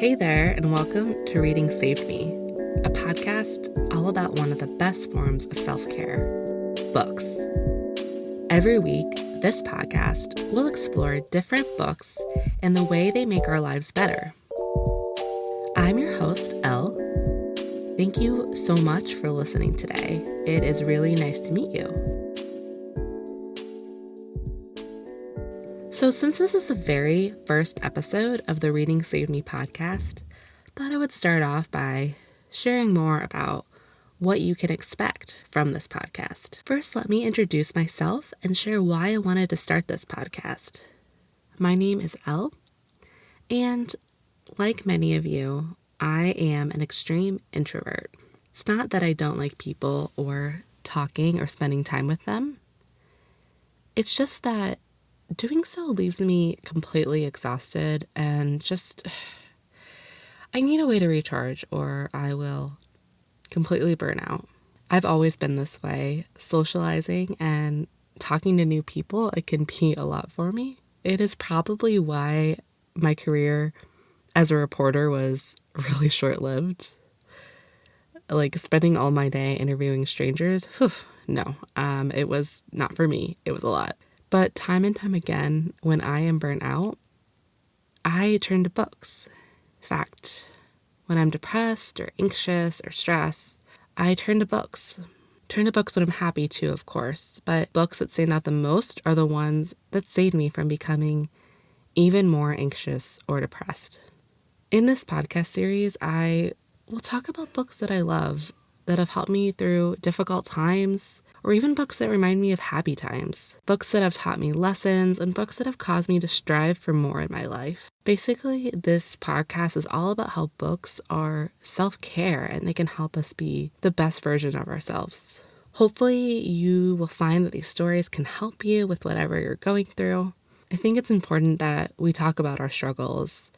Hey there, and welcome to Reading Saved Me, a podcast all about one of the best forms of self-care, books. Every week, this podcast will explore different books and the way they make our lives better. I'm your host, Elle. Thank you so much for listening today. It is really nice to meet you. So since this is the very first episode of the Reading Saved Me podcast, I thought I would start off by sharing more about what you can expect from this podcast. First, let me introduce myself and share why I wanted to start this podcast. My name is Elle, and like many of you, I am an extreme introvert. It's not that I don't like people or talking or spending time with them. It's just that doing so leaves me completely exhausted and I need a way to recharge or I will completely burn out. I've always been this way. Socializing and talking to new people, it can be a lot for me. It is probably why my career as a reporter was really short-lived. Like spending all my day interviewing strangers, no, it was not for me. It was a lot. But time and time again, when I am burnt out, I turn to books. In fact, when I'm depressed or anxious or stressed, I turn to books. Turn to books when I'm happy too, of course, but books that stand out the most are the ones that saved me from becoming even more anxious or depressed. In this podcast series, I will talk about books that I love, that have helped me through difficult times, or even books that remind me of happy times, books that have taught me lessons, and books that have caused me to strive for more in my life. Basically, this podcast is all about how books are self-care and they can help us be the best version of ourselves. Hopefully, you will find that these stories can help you with whatever you're going through. I think it's important that we talk about our struggles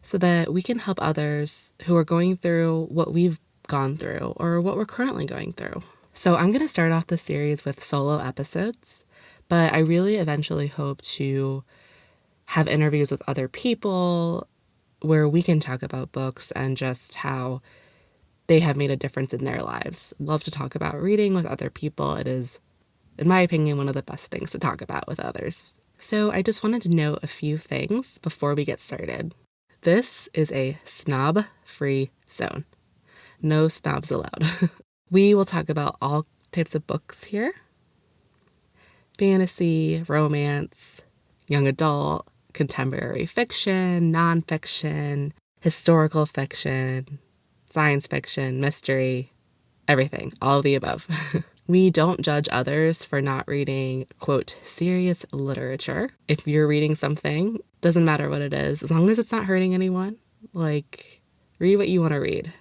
so that we can help others who are going through what we've gone through or what we're currently going through. So I'm going to start off this series with solo episodes, but I really eventually hope to have interviews with other people where we can talk about books and just how they have made a difference in their lives. Love to talk about reading with other people. It is, in my opinion, one of the best things to talk about with others. So I just wanted to note a few things before we get started. This is a snob-free zone. No snobs allowed. We will talk about all types of books here. Fantasy, romance, young adult, contemporary fiction, nonfiction, historical fiction, science fiction, mystery, everything, all of the above. We don't judge others for not reading, quote, serious literature. If you're reading something, doesn't matter what it is, as long as it's not hurting anyone, read what you want to read.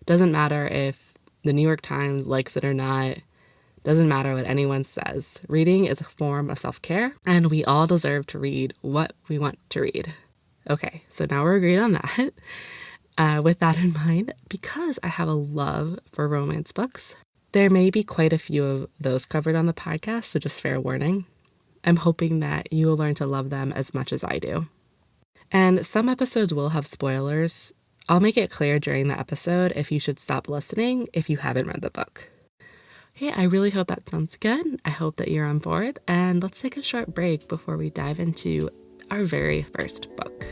Doesn't matter if the New York Times likes it or not. Doesn't matter what anyone says. Reading is a form of self-care, and we all deserve to read what we want to read. Okay, so now we're agreed on that. With that in mind, because I have a love for romance books, there may be quite a few of those covered on the podcast, so just fair warning. I'm hoping that you will learn to love them as much as I do. And some episodes will have spoilers. I'll make it clear during the episode if you should stop listening if you haven't read the book. Hey, I really hope that sounds good. I hope that you're on board, and let's take a short break before we dive into our very first book.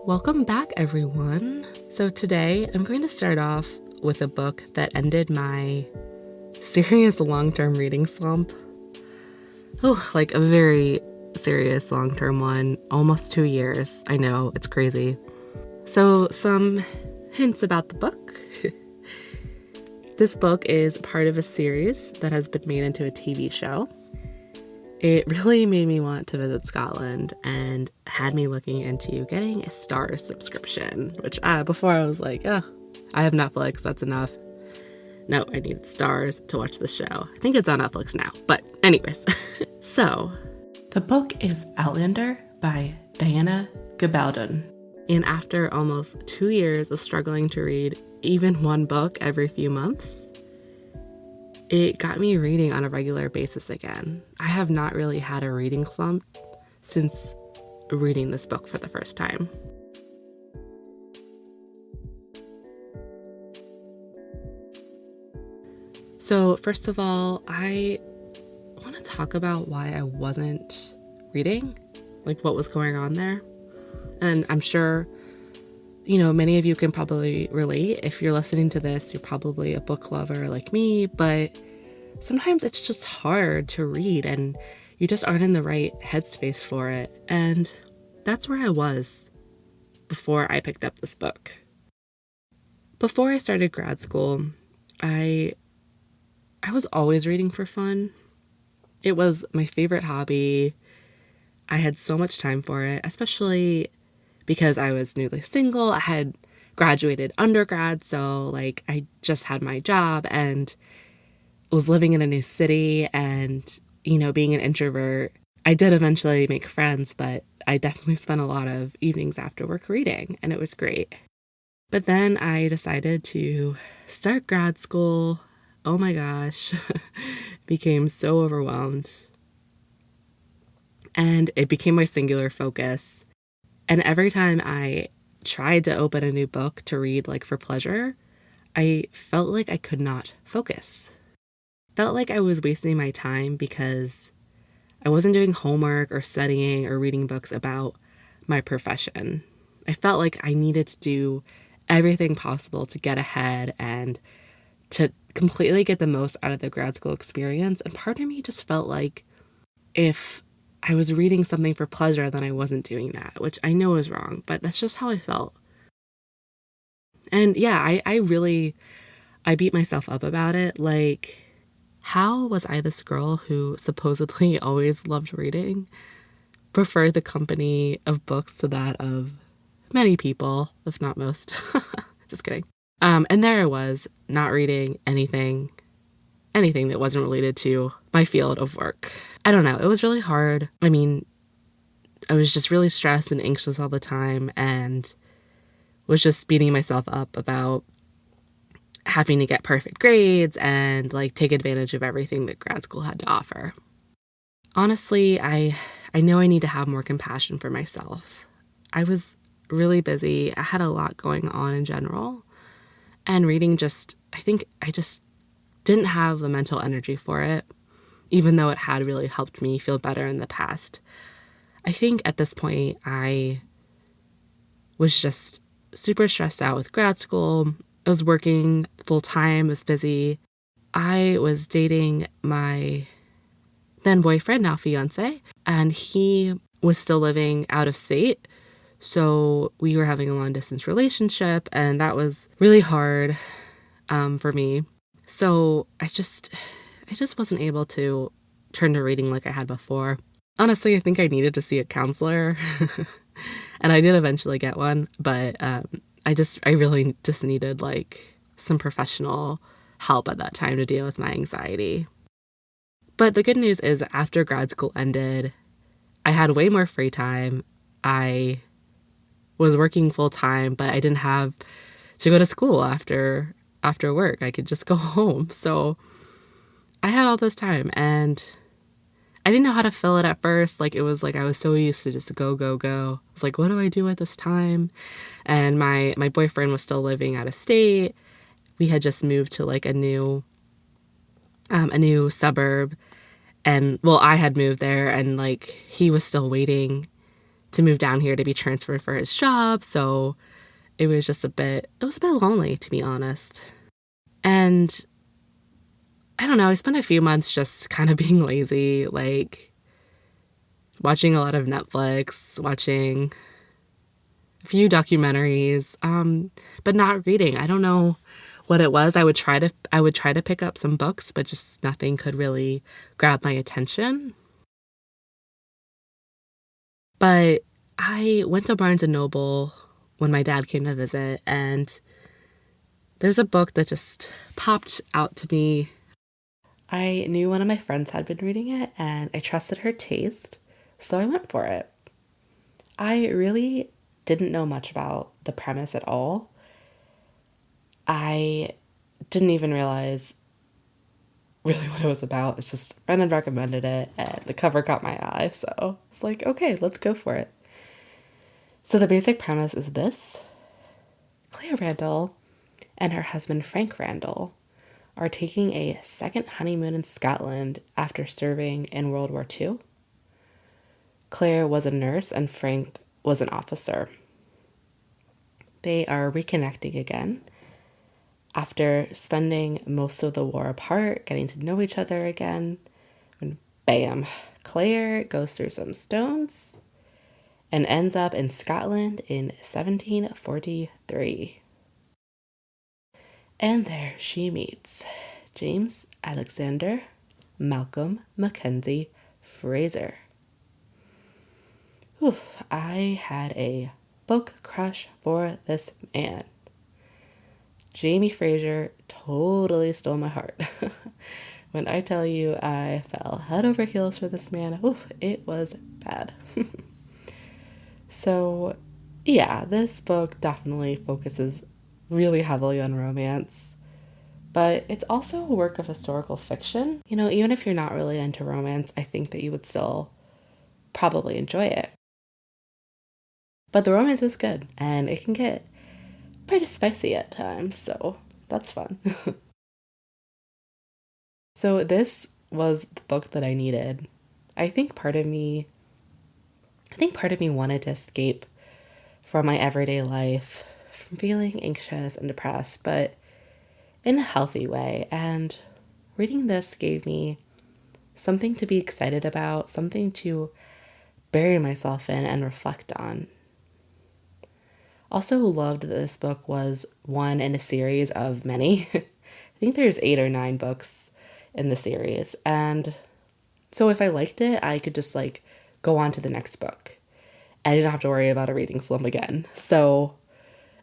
Welcome back, everyone. So today I'm going to start off with a book that ended my serious long-term reading slump. A very serious long-term one, almost 2 years. I know, it's crazy. So some hints about the book. This book is part of a series that has been made into a TV show. It really made me want to visit Scotland and had me looking into getting a Starz subscription, which before I was like, I have Netflix, that's enough. No, I need Starz to watch the show. I think it's on Netflix now, but anyways. So, the book is Outlander by Diana Gabaldon. And after almost 2 years of struggling to read even one book every few months, it got me reading on a regular basis again. I have not really had a reading slump since reading this book for the first time. So first of all, I want to talk about why I wasn't reading, like what was going on there. And I'm sure, many of you can probably relate. If you're listening to this, you're probably a book lover like me, but sometimes it's just hard to read and you just aren't in the right headspace for it. And that's where I was before I picked up this book. Before I started grad school, I was always reading for fun. It was my favorite hobby. I had so much time for it, especially because I was newly single. I had graduated undergrad, so I just had my job and was living in a new city, and being an introvert, I did eventually make friends, but I definitely spent a lot of evenings after work reading, and it was great. But then I decided to start grad school. Oh my gosh, became so overwhelmed. And it became my singular focus. And every time I tried to open a new book to read, for pleasure, I felt like I could not focus. Felt like I was wasting my time because I wasn't doing homework or studying or reading books about my profession. I felt like I needed to do everything possible to get ahead and to completely get the most out of the grad school experience. And part of me just felt like if I was reading something for pleasure, then I wasn't doing that, which I know is wrong, but that's just how I felt. And yeah, I beat myself up about it. How was I this girl who supposedly always loved reading, preferred the company of books to that of many people, if not most? Just kidding. And there I was, not reading anything that wasn't related to my field of work. I don't know. It was really hard. I was just really stressed and anxious all the time and was just beating myself up about having to get perfect grades and take advantage of everything that grad school had to offer. Honestly, I know I need to have more compassion for myself. I was really busy. I had a lot going on in general. And reading I think I just didn't have the mental energy for it, even though it had really helped me feel better in the past. I think at this point, I was just super stressed out with grad school. I was working full time, was busy. I was dating my then boyfriend, now fiance, and he was still living out of state. So we were having a long distance relationship, and that was really hard for me. So I just wasn't able to turn to reading like I had before. Honestly, I think I needed to see a counselor, and I did eventually get one, but I really just needed some professional help at that time to deal with my anxiety. But the good news is after grad school ended, I had way more free time. I was working full time, but I didn't have to go to school after work. I could just go home. So I had all this time, and I didn't know how to fill it at first. It was I was so used to just go, go, go. I was like, what do I do at this time? And my boyfriend was still living out of state. We had just moved to a new suburb. And well, I had moved there, and he was still waiting to move down here to be transferred for his job. So it was just a bit lonely, to be honest. And I don't know, I spent a few months just kind of being lazy, watching a lot of Netflix, watching a few documentaries, but not reading. I don't know what it was. I would try to pick up some books, but just nothing could really grab my attention. But I went to Barnes & Noble when my dad came to visit, and there's a book that just popped out to me. I knew one of my friends had been reading it, and I trusted her taste, so I went for it. I really didn't know much about the premise at all. I didn't even realize really what it was about. It's just a friend had recommended it and the cover caught my eye. So it's like, okay, let's go for it. So the basic premise is this. Claire Randall and her husband Frank Randall are taking a second honeymoon in Scotland after serving in World War II. Claire was a nurse and Frank was an officer. They are reconnecting again after spending most of the war apart, getting to know each other again. And bam, Claire goes through some stones and ends up in Scotland in 1743. And there she meets James Alexander Malcolm Mackenzie Fraser. Oof, I had a book crush for this man. Jamie Fraser totally stole my heart. When I tell you I fell head over heels for this man, oof, it was bad. So, yeah, this book definitely focuses really heavily on romance, but it's also a work of historical fiction. You know, even if you're not really into romance, I think that you would still probably enjoy it. But the romance is good, and it can get pretty spicy at times, so that's fun. So this was the book that I needed. I think part of me wanted to escape from my everyday life, from feeling anxious and depressed, but in a healthy way. And reading this gave me something to be excited about, something to bury myself in and reflect on. Also loved that this book was one in a series of many. I think there's 8 or 9 books in the series. And so if I liked it, I could just go on to the next book. I didn't have to worry about a reading slump again. So,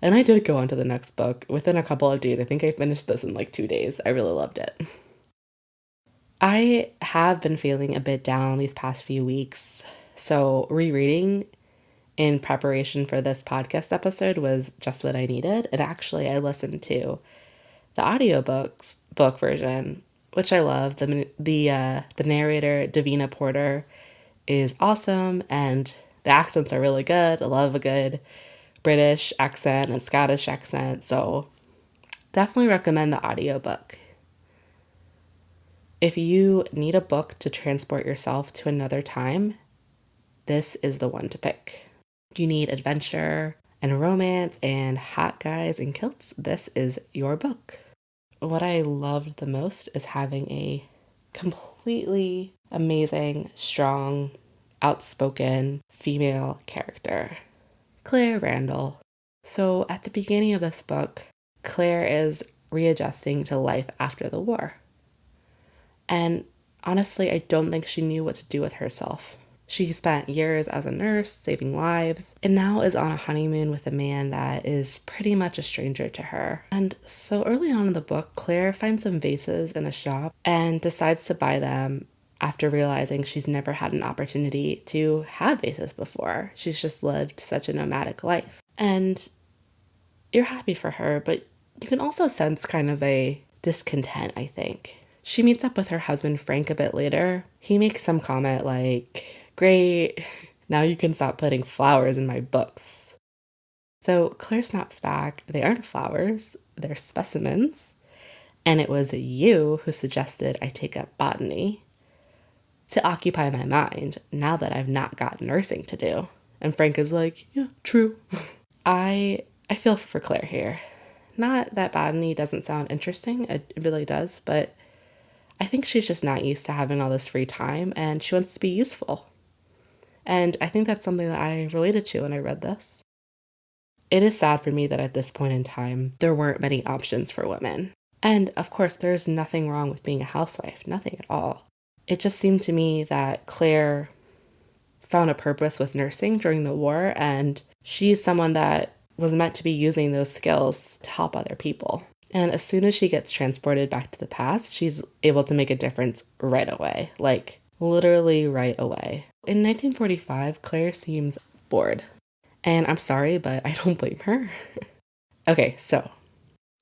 and I did go on to the next book within a couple of days. I think I finished this in 2 days. I really loved it. I have been feeling a bit down these past few weeks. So rereading in preparation for this podcast episode was just what I needed. And actually, I listened to the book version, which I love. The narrator, Davina Porter, is awesome, and the accents are really good. I love a good British accent and Scottish accent, so definitely recommend the audiobook. If you need a book to transport yourself to another time, this is the one to pick. You need adventure and romance and hot guys in kilts, this is your book. What I loved the most is having a completely amazing, strong, outspoken female character, Claire Randall. So at the beginning of this book, Claire is readjusting to life after the war. And honestly, I don't think she knew what to do with herself. She spent years as a nurse, saving lives, and now is on a honeymoon with a man that is pretty much a stranger to her. And so early on in the book, Claire finds some vases in a shop and decides to buy them after realizing she's never had an opportunity to have vases before. She's just lived such a nomadic life. And you're happy for her, but you can also sense kind of a discontent, I think. She meets up with her husband, Frank, a bit later. He makes some comment like, "Great, now you can stop putting flowers in my books." So Claire snaps back, "They aren't flowers, they're specimens. And it was you who suggested I take up botany to occupy my mind now that I've not got nursing to do." And Frank is like, "Yeah, true." I feel for Claire here. Not that botany doesn't sound interesting, it really does, but I think she's just not used to having all this free time and she wants to be useful. And I think that's something that I related to when I read this. It is sad for me that at this point in time, there weren't many options for women. And of course, there's nothing wrong with being a housewife, nothing at all. It just seemed to me that Claire found a purpose with nursing during the war, and she's someone that was meant to be using those skills to help other people. And as soon as she gets transported back to the past, she's able to make a difference right away, literally right away. In 1945, Claire seems bored, And I'm sorry, but I don't blame her. Okay, so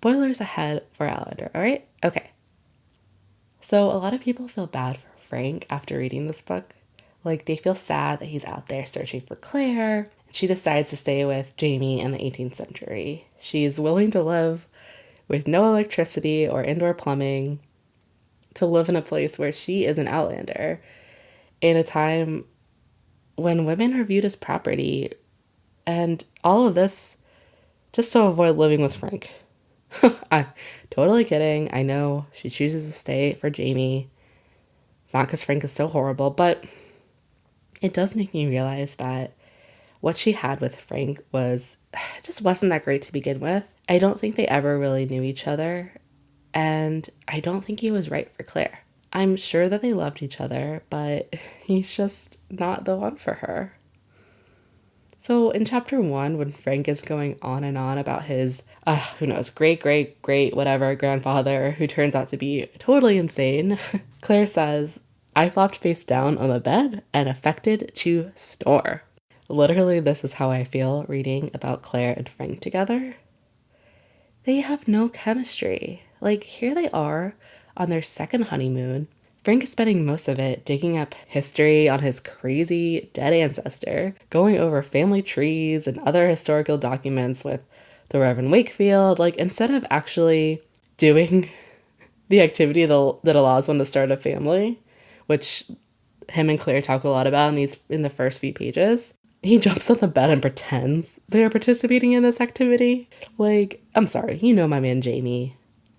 spoilers ahead for Outlander, all right? Okay. So a lot of people feel bad for Frank after reading this book. Like, they feel sad that he's out there searching for Claire. She decides to stay with Jamie in the 18th century. She's willing to live with no electricity or indoor plumbing, to live in a place where she is an outlander in a time when women are viewed as property, and all of this just to avoid living with Frank. I'm totally kidding. I know she chooses to stay for Jamie. It's not because Frank is so horrible, but it does make me realize that what she had with Frank was just wasn't that great to begin with. I don't think they ever really knew each other, and I don't think he was right for Claire. I'm sure that they loved each other, but he's just not the one for her. So in chapter 1, when Frank is going on and on about his, who knows, great, whatever, grandfather, who turns out to be totally insane, Claire says, I flopped face down on the bed and affected to snore. Literally, this is how I feel reading about Claire and Frank together. They have no chemistry. Like, here they are on their second honeymoon. Frank is spending most of it digging up history on his crazy dead ancestor, going over family trees and other historical documents with the Reverend Wakefield. Like, instead of actually doing the activity that allows one to start a family, which him and Claire talk a lot about in the first few pages, he jumps on the bed and pretends they are participating in this activity. Like, I'm sorry, my man Jamie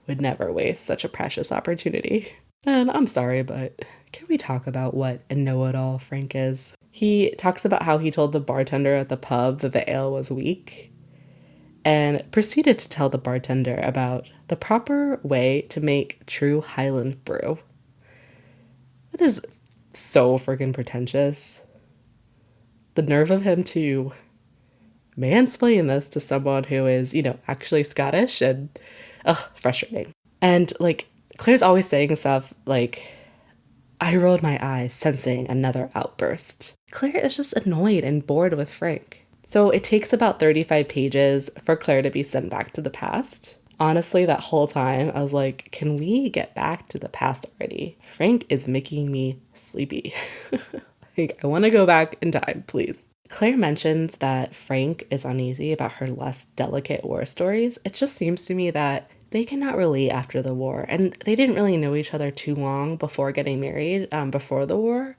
would never waste such a precious opportunity. And I'm sorry, but can we talk about what a know-it-all Frank is? He talks about how he told the bartender at the pub that the ale was weak, and proceeded to tell the bartender about the proper way to make true Highland brew. That is so freaking pretentious. The nerve of him to mansplain this to someone who is, actually Scottish, and frustrating. And like, Claire's always saying stuff like, I rolled my eyes, sensing another outburst. Claire is just annoyed and bored with Frank. So it takes about 35 pages for Claire to be sent back to the past. Honestly, that whole time, I was like, can we get back to the past already? Frank is making me sleepy. I want to go back in time, please. Claire mentions that Frank is uneasy about her less delicate war stories. It just seems to me that they cannot relate after the war, and they didn't really know each other too long before getting married, before the war.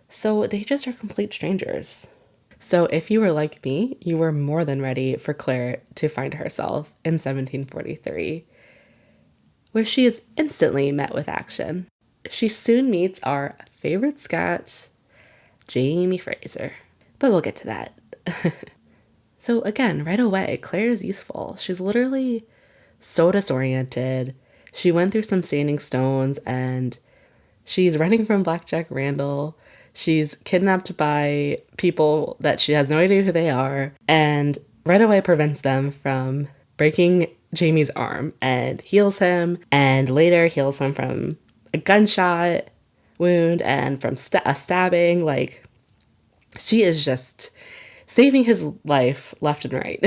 So they just are complete strangers. So if you were like me, you were more than ready for Claire to find herself in 1743, where she is instantly met with action. She soon meets our favorite Scot, Jamie Fraser. But we'll get to that. So again, right away, Claire is useful. She's literally so disoriented. She went through some standing stones, and she's running from Blackjack Randall. She's kidnapped by people that she has no idea who they are, and right away prevents them from breaking Jamie's arm and heals him, and later heals him from a gunshot wound and from a stabbing. Like, she is just saving his life left and right.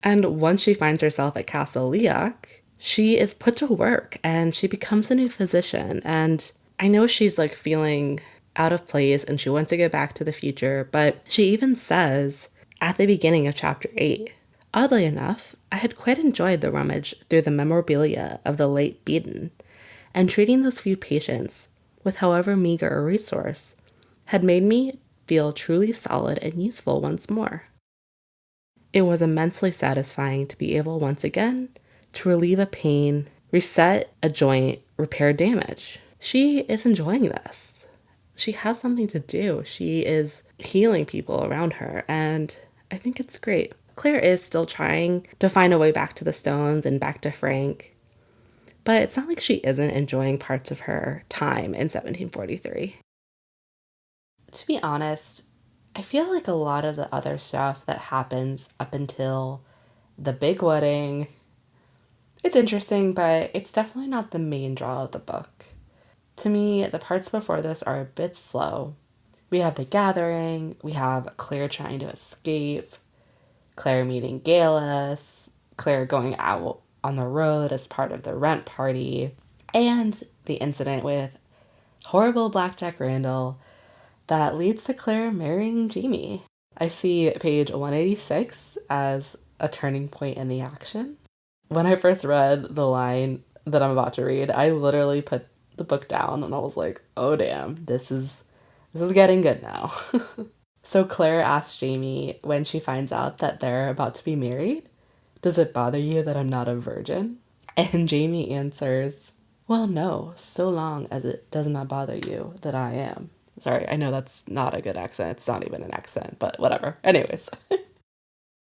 And once she finds herself at Castle Leoch, she is put to work and she becomes a new physician. And I know she's like feeling out of place and she wants to get back to the future, but she even says at the beginning of chapter 8, oddly enough, I had quite enjoyed the rummage through the memorabilia of the late Beaton, and treating those few patients with however meager a resource had made me feel truly solid and useful once more. It was immensely satisfying to be able once again to relieve a pain, reset a joint, repair damage. She is enjoying this. She has something to do. She is healing people around her, and I think it's great. Claire is still trying to find a way back to the Stones and back to Frank, but it's not like she isn't enjoying parts of her time in 1743. To be honest, I feel like a lot of the other stuff that happens up until the big wedding, it's interesting, but it's definitely not the main draw of the book. To me, the parts before this are a bit slow. We have the gathering, we have Claire trying to escape, Claire meeting Galus, Claire going out on the road as part of the rent party, and the incident with horrible Blackjack Randall that leads to Claire marrying Jamie. I see page 186 as a turning point in the action. When I first read the line that I'm about to read, I literally put the book down and I was like, oh damn, this is getting good now. So Claire asks Jamie when she finds out that they're about to be married, does it bother you that I'm not a virgin? And Jamie answers, well, no, so long as it does not bother you that I am. Sorry, I know that's not a good accent. It's not even an accent, but whatever. Anyways.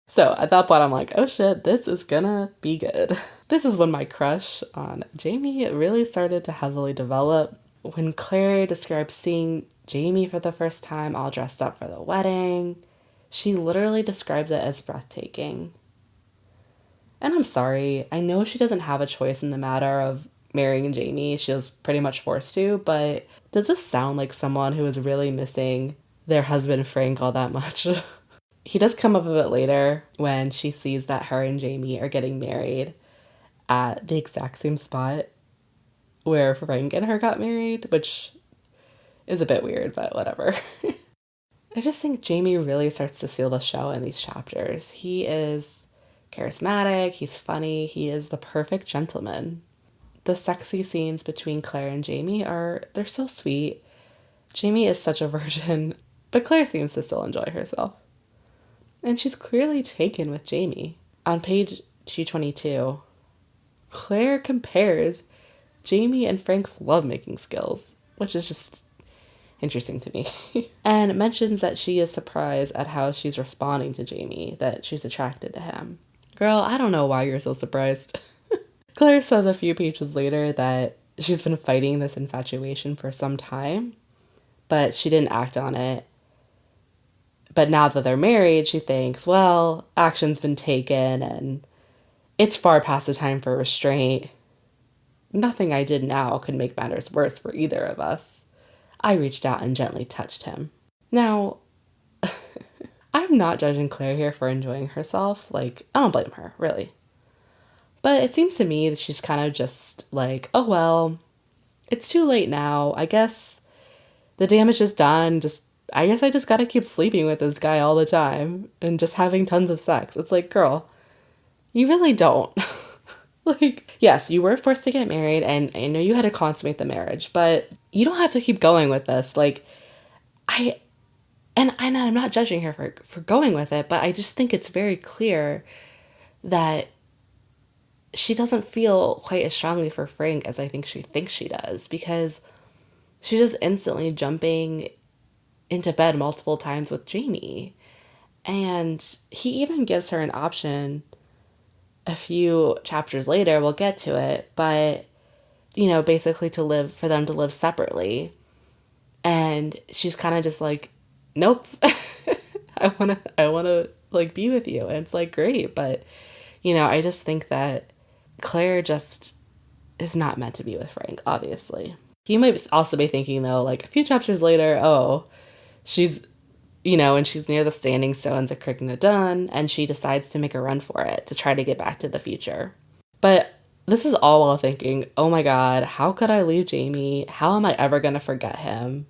So at that point, I'm like, oh shit, this is gonna be good. This is when my crush on Jamie really started to heavily develop. When Claire describes seeing Jamie for the first time all dressed up for the wedding, she literally describes it as breathtaking. And I'm sorry, I know she doesn't have a choice in the matter of marrying Jamie. She was pretty much forced to, but does this sound like someone who is really missing their husband Frank all that much? He does come up a bit later when she sees that her and Jamie are getting married at the exact same spot where Frank and her got married, which is a bit weird, but whatever. I just think Jamie really starts to steal the show in these chapters. He is charismatic, he's funny, he is the perfect gentleman. The sexy scenes between Claire and Jamie they're so sweet. Jamie is such a virgin, but Claire seems to still enjoy herself. And she's clearly taken with Jamie. On page 222, Claire compares Jamie and Frank's lovemaking skills, which is just interesting to me, and mentions that she is surprised at how she's responding to Jamie, that she's attracted to him. Girl, I don't know why you're so surprised. Claire says a few pages later that she's been fighting this infatuation for some time, but she didn't act on it. But now that they're married, she thinks, well, action's been taken and it's far past the time for restraint. Nothing I did now could make matters worse for either of us. I reached out and gently touched him. Now, I'm not judging Claire here for enjoying herself. Like, I don't blame her, really. But it seems to me that she's kind of just like, oh, well, it's too late now. I guess the damage is done. I guess I just gotta keep sleeping with this guy all the time and just having tons of sex. It's like, girl, you really don't. Like, yes, you were forced to get married and I know you had to consummate the marriage, but you don't have to keep going with this. Like, I'm not judging her for going with it, but I just think it's very clear that she doesn't feel quite as strongly for Frank as I think she thinks she does, because she's just instantly jumping into bed multiple times with Jamie. And he even gives her an option a few chapters later, we'll get to it, but, basically for them to live separately. And she's kind of just like, nope, I want to like be with you. And it's like, great. But, I just think that Claire just is not meant to be with Frank, obviously. You might also be thinking though, like a few chapters later, oh, she's, and she's near the standing stones at Cricknaddon, and she decides to make a run for it to try to get back to the future. But this is all while thinking, oh my God, how could I leave Jamie? How am I ever going to forget him?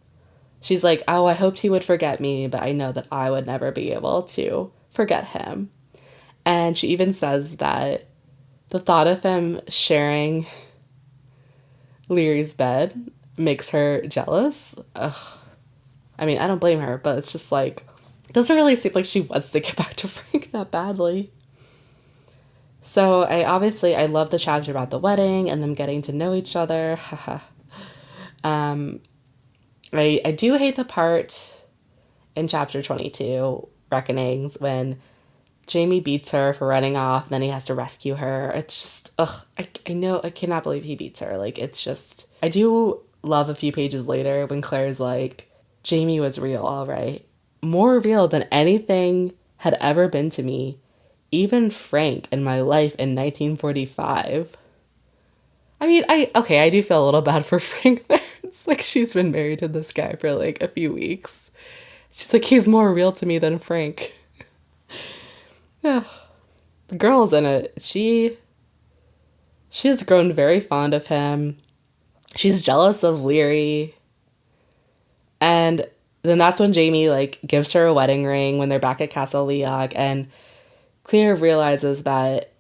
She's like, oh, I hoped he would forget me, but I know that I would never be able to forget him. And she even says that the thought of him sharing Leary's bed makes her jealous. Ugh. I mean, I don't blame her, but it's just like, it doesn't really seem like she wants to get back to Frank that badly. So I love the chapter about the wedding and them getting to know each other. I do hate the part in chapter 22, Reckonings, when Jamie beats her for running off, and then he has to rescue her. It's just, I know, I cannot believe he beats her. Like, it's just, I do love a few pages later when Claire's like, Jamie was real, all right. More real than anything had ever been to me, even Frank in my life in 1945. I mean, I do feel a little bad for Frank there. It's like she's been married to this guy for like a few weeks. She's like, he's more real to me than Frank. Yeah. The girl's in it. She has grown very fond of him. She's jealous of Leary. And then that's when Jamie, like, gives her a wedding ring when they're back at Castle Leog, and Claire realizes that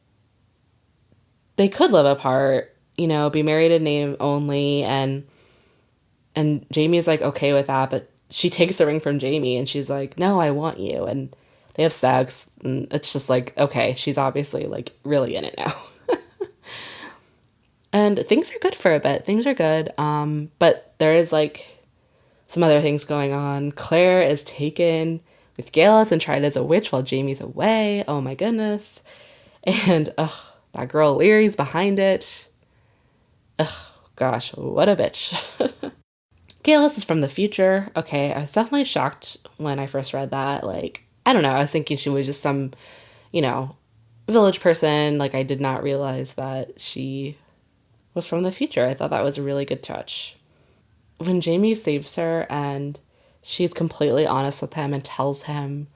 they could live apart, you know, be married in name only, and Jamie's like okay with that, but she takes the ring from Jamie and she's like, "No, I want you." And they have sex, and it's just like, okay, she's obviously like really in it now. And things are good for a bit. Things are good. But there is like some other things going on. Claire is taken with Galus and tried as a witch while Jamie's away. Oh my goodness. And that girl Leary's behind it. Ugh, gosh, what a bitch. Galus is from the future. Okay, I was definitely shocked when I first read that. Like, I don't know, I was thinking she was just some, you know, village person. Like, I did not realize that she was from the future. I thought that was a really good touch. When Jamie saves her and she's completely honest with him and tells him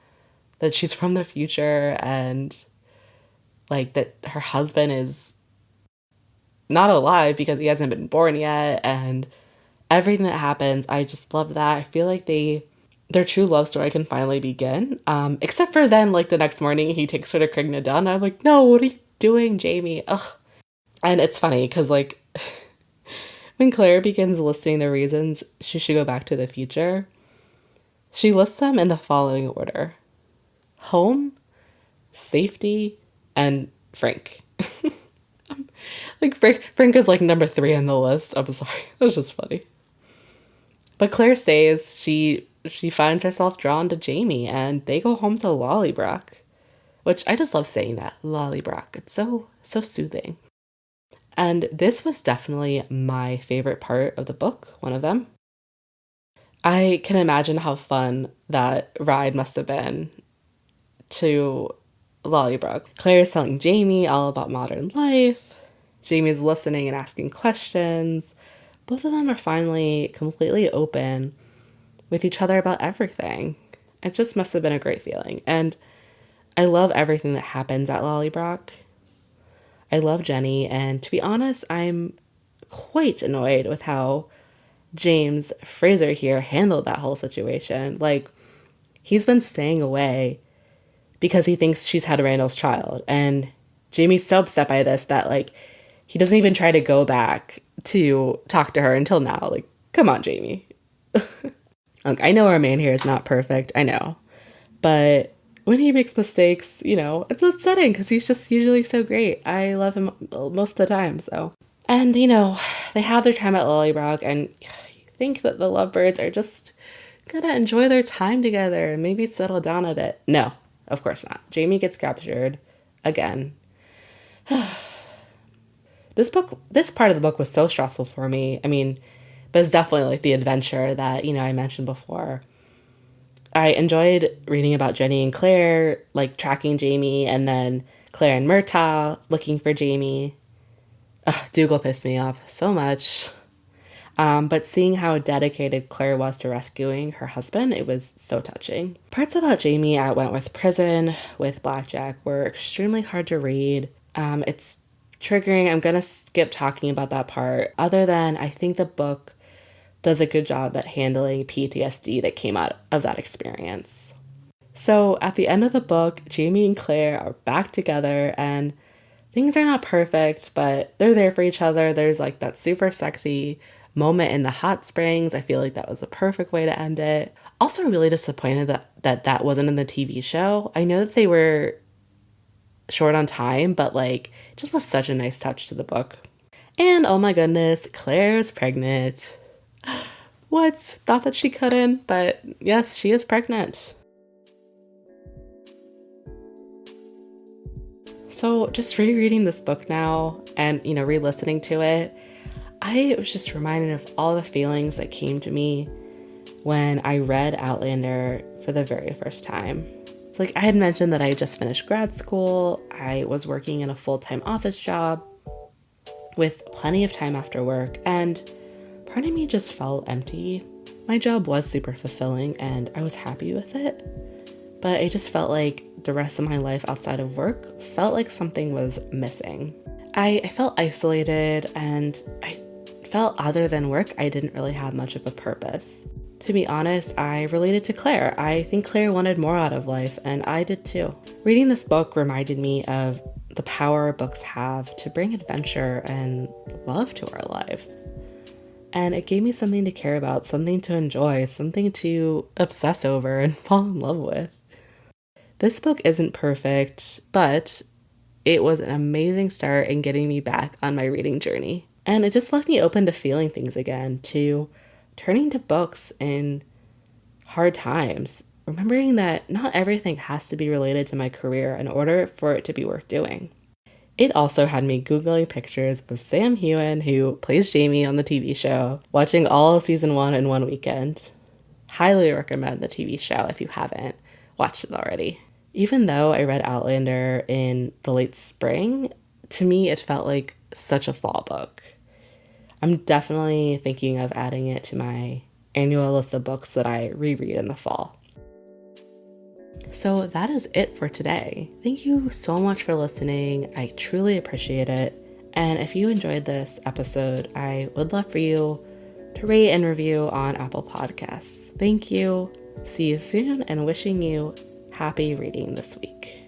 that she's from the future and like that her husband is not alive because he hasn't been born yet, and everything that happens, I just love that. I feel like their true love story can finally begin. Except for then, like the next morning, he takes her to Crigna Dunn. I'm like, no, what are you doing, Jamie? Ugh. And it's funny because like when Claire begins listing the reasons she should go back to the future, she lists them in the following order: home, safety, and Frank. Like Frank is like number 3 on the list. I'm sorry, that's just funny. But Claire stays. She finds herself drawn to Jamie, and they go home to Lollybrock, which I just love saying that, Lollybrock. It's so soothing. And this was definitely my favorite part of the book, one of them. I can imagine how fun that ride must have been to Lollybrook. Claire's telling Jamie all about modern life. Jamie's listening and asking questions. Both of them are finally completely open with each other about everything. It just must have been a great feeling. And I love everything that happens at Lollybrook. I love Jenny, and to be honest, I'm quite annoyed with how James Fraser here handled that whole situation. Like, he's been staying away because he thinks she's had Randall's child, and Jamie's so upset by this that, like, he doesn't even try to go back to talk to her until now. Like, come on, Jamie. Look, I know our man here is not perfect, I know. But when he makes mistakes, you know, it's upsetting because he's just usually so great. I love him most of the time, so. And, you know, they have their time at Lollybrook, and you think that the lovebirds are just gonna enjoy their time together and maybe settle down a bit. No, of course not. Jamie gets captured again. This part of the book was so stressful for me. I mean, but it's definitely like the adventure that, you know, I mentioned before. I enjoyed reading about Jenny and Claire, like tracking Jamie, and then Claire and Murtaugh looking for Jamie. Dougal pissed me off so much. But seeing how dedicated Claire was to rescuing her husband, it was so touching. Parts about Jamie at Wentworth Prison with Blackjack were extremely hard to read. It's triggering. I'm going to skip talking about that part. Other than I think the book does a good job at handling PTSD that came out of that experience. So at the end of the book, Jamie and Claire are back together, and things are not perfect, but they're there for each other. There's like that super sexy moment in the hot springs. I feel like that was the perfect way to end it. Also really disappointed that wasn't in the TV show. I know that they were short on time, but like it just was such a nice touch to the book. And oh my goodness, Claire's pregnant. What? Thought that she couldn't, but yes, she is pregnant. So just rereading this book now and, you know, re-listening to it, I was just reminded of all the feelings that came to me when I read Outlander for the very first time. Like I had mentioned that I had just finished grad school. I was working in a full-time office job with plenty of time after work, and part of me just felt empty. My job was super fulfilling and I was happy with it, but it just felt like the rest of my life outside of work felt like something was missing. I felt isolated, and I felt other than work, I didn't really have much of a purpose. To be honest, I related to Claire. I think Claire wanted more out of life, and I did too. Reading this book reminded me of the power books have to bring adventure and love to our lives. And it gave me something to care about, something to enjoy, something to obsess over and fall in love with. This book isn't perfect, but it was an amazing start in getting me back on my reading journey. And it just left me open to feeling things again, to turning to books in hard times, remembering that not everything has to be related to my career in order for it to be worth doing. It also had me Googling pictures of Sam Heughan, who plays Jamie on the TV show, watching all of season 1 in one weekend. Highly recommend the TV show if you haven't watched it already. Even though I read Outlander in the late spring, to me it felt like such a fall book. I'm definitely thinking of adding it to my annual list of books that I reread in the fall. So that is it for today. Thank you so much for listening. I truly appreciate it. And if you enjoyed this episode, I would love for you to rate and review on Apple Podcasts. Thank you. See you soon, and wishing you happy reading this week.